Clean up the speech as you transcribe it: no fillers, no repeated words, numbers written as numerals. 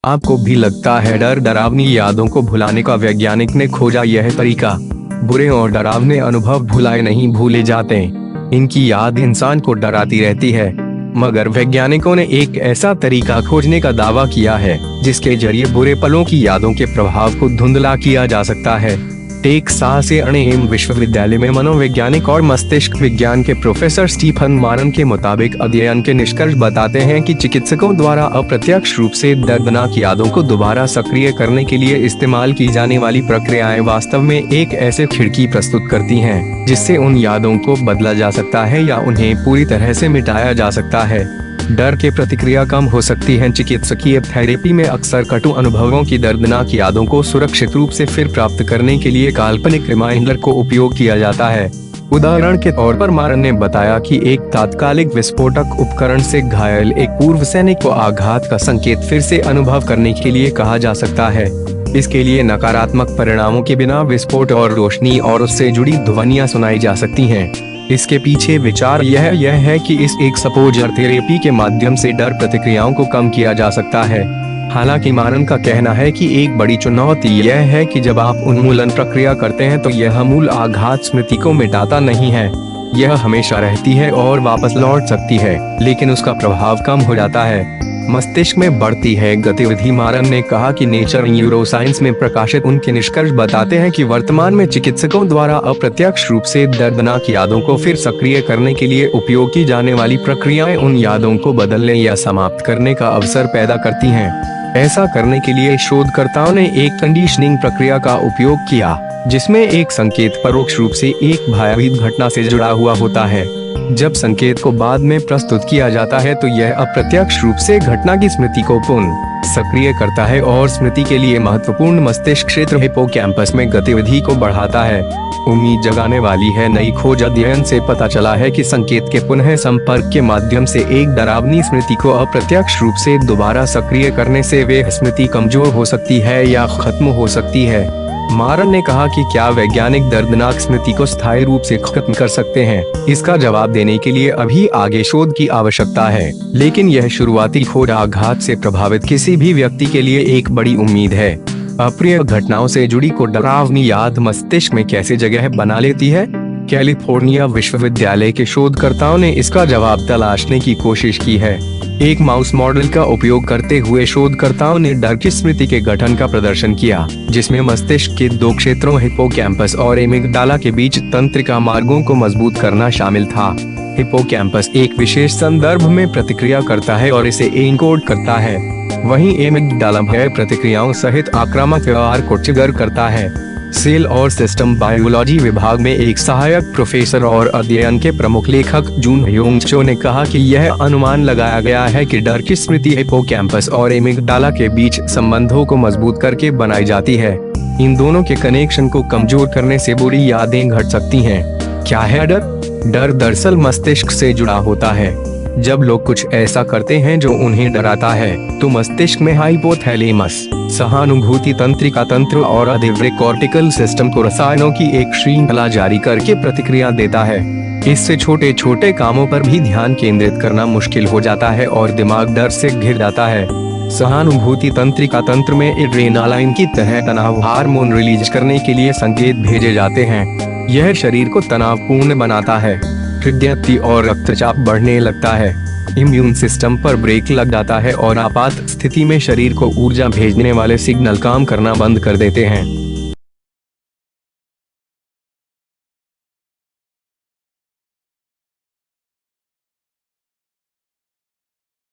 आपको भी लगता है डरावनी यादों को भुलाने का वैज्ञानिक ने खोजा यह तरीका? बुरे और डरावने अनुभव भुलाए नहीं भूले जाते। इनकी याद इंसान को डराती रहती है, मगर वैज्ञानिकों ने एक ऐसा तरीका खोजने का दावा किया है जिसके जरिए बुरे पलों की यादों के प्रभाव को धुंधला किया जा सकता है। टेक्सास ए&एम विश्वविद्यालय में मनोवैज्ञानिक और मस्तिष्क विज्ञान के प्रोफेसर स्टीफन मारन के मुताबिक अध्ययन के निष्कर्ष बताते हैं कि चिकित्सकों द्वारा अप्रत्यक्ष रूप से दर्दनाक यादों को दोबारा सक्रिय करने के लिए इस्तेमाल की जाने वाली प्रक्रियाएं वास्तव में एक ऐसे खिड़की प्रस्तुत करती हैं जिससे उन यादों को बदला जा सकता है या उन्हें पूरी तरह से मिटाया जा सकता है। डर के प्रतिक्रिया कम हो सकती है। चिकित्सकीय थेरेपी में अक्सर कटु अनुभवों की दर्दनाक यादों को सुरक्षित रूप से फिर प्राप्त करने के लिए काल्पनिक रिमाइंडर को उपयोग किया जाता है। उदाहरण के तौर पर मारन ने बताया कि एक तात्कालिक विस्फोटक उपकरण से घायल एक पूर्व सैनिक को आघात का संकेत फिर से अनुभव करने के लिए कहा जा सकता है। इसके लिए नकारात्मक परिणामों के बिना विस्फोट और रोशनी और उससे जुड़ी ध्वनियां सुनाई जा सकती हैं। इसके पीछे विचार यह है कि इस एक्सपोजर थेरेपी के माध्यम से डर प्रतिक्रियाओं को कम किया जा सकता है। हालांकि मारन का कहना है कि एक बड़ी चुनौती यह है कि जब आप उन्मूलन प्रक्रिया करते हैं तो यह मूल आघात स्मृति को मिटाता नहीं है। यह हमेशा रहती है और वापस लौट सकती है, लेकिन उसका प्रभाव कम हो जाता है। मस्तिष्क में बढ़ती है गतिविधि। मारन ने कहा कि नेचर न्यूरोसाइंस में प्रकाशित उनके निष्कर्ष बताते हैं कि वर्तमान में चिकित्सकों द्वारा अप्रत्यक्ष रूप से दर्दनाक यादों को फिर सक्रिय करने के लिए उपयोग की जाने वाली प्रक्रियाएं उन यादों को बदलने या समाप्त करने का अवसर पैदा करती हैं। ऐसा करने के लिए शोधकर्ताओं ने एक कंडीशनिंग प्रक्रिया का उपयोग किया, जिसमें एक संकेत परोक्ष रूप से एक भयभीत घटना से जुड़ा हुआ होता है। जब संकेत को बाद में प्रस्तुत किया जाता है तो यह अप्रत्यक्ष रूप से घटना की स्मृति को पुनः सक्रिय करता है और स्मृति के लिए महत्वपूर्ण मस्तिष्क क्षेत्र हिप्पोकैम्पस में गतिविधि को बढ़ाता है। उम्मीद जगाने वाली है नई खोज अध्ययन से पता चला है कि संकेत के पुनः संपर्क के माध्यम से एक डरावनी स्मृति को अप्रत्यक्ष रूप से दोबारा सक्रिय करने से वे स्मृति कमजोर हो सकती है या खत्म हो सकती है। मारन ने कहा कि क्या वैज्ञानिक दर्दनाक स्मृति को स्थायी रूप से खत्म कर सकते हैं? इसका जवाब देने के लिए अभी आगे शोध की आवश्यकता है, लेकिन यह शुरुआती खोज आघात से प्रभावित किसी भी व्यक्ति के लिए एक बड़ी उम्मीद है। अप्रिय घटनाओं से जुड़ी को डरावनी याद मस्तिष्क में कैसे जगह बना लेती है? कैलिफोर्निया विश्वविद्यालय के शोधकर्ताओं ने इसका जवाब तलाशने की कोशिश की है। एक माउस मॉडल का उपयोग करते हुए शोधकर्ताओं ने डर की स्मृति के गठन का प्रदर्शन किया, जिसमें मस्तिष्क के दो क्षेत्रों हिप्पोकैम्पस और एमिगडाला के बीच तंत्रिका मार्गों को मजबूत करना शामिल था। हिप्पोकैम्पस एक विशेष संदर्भ में प्रतिक्रिया करता है और इसे एन्कोड करता है, वहीं एमिगडाला भय प्रतिक्रियाओं सहित आक्रामक व्यवहार को ट्रिगर करता है। सेल और सिस्टम बायोलॉजी विभाग में एक सहायक प्रोफेसर और अध्ययन के प्रमुख लेखक जून ह्योंग चो ने कहा कि यह अनुमान लगाया गया है कि डर की स्मृति हिप्पोकैम्पस और एमिगडाला के बीच संबंधों को मजबूत करके बनाई जाती है। इन दोनों के कनेक्शन को कमजोर करने से बुरी यादें घट सकती हैं। क्या है डर? डर दरअसल मस्तिष्क से जुड़ा होता है। जब लोग कुछ ऐसा करते हैं जो उन्हें डराता है तो मस्तिष्क में हाइपोथैलेमस, सहानुभूति तंत्रिका तंत्र और अधिवृक्क कॉर्टिकल सिस्टम को रसायनों की एक श्रृंखला जारी करके प्रतिक्रिया देता है। इससे छोटे छोटे कामों पर भी ध्यान केंद्रित करना मुश्किल हो जाता है और दिमाग डर से घिर जाता है। सहानुभूति तंत्रिका तंत्र में एड्रेनालाइन की तरह तनाव हार्मोन रिलीज करने के लिए संकेत भेजे जाते हैं। यह शरीर को तनावपूर्ण बनाता है, हृदय और रक्तचाप बढ़ने लगता है, इम्यून सिस्टम पर ब्रेक लग जाता है और आपात स्थिति में शरीर को ऊर्जा भेजने वाले सिग्नल काम करना बंद कर देते हैं।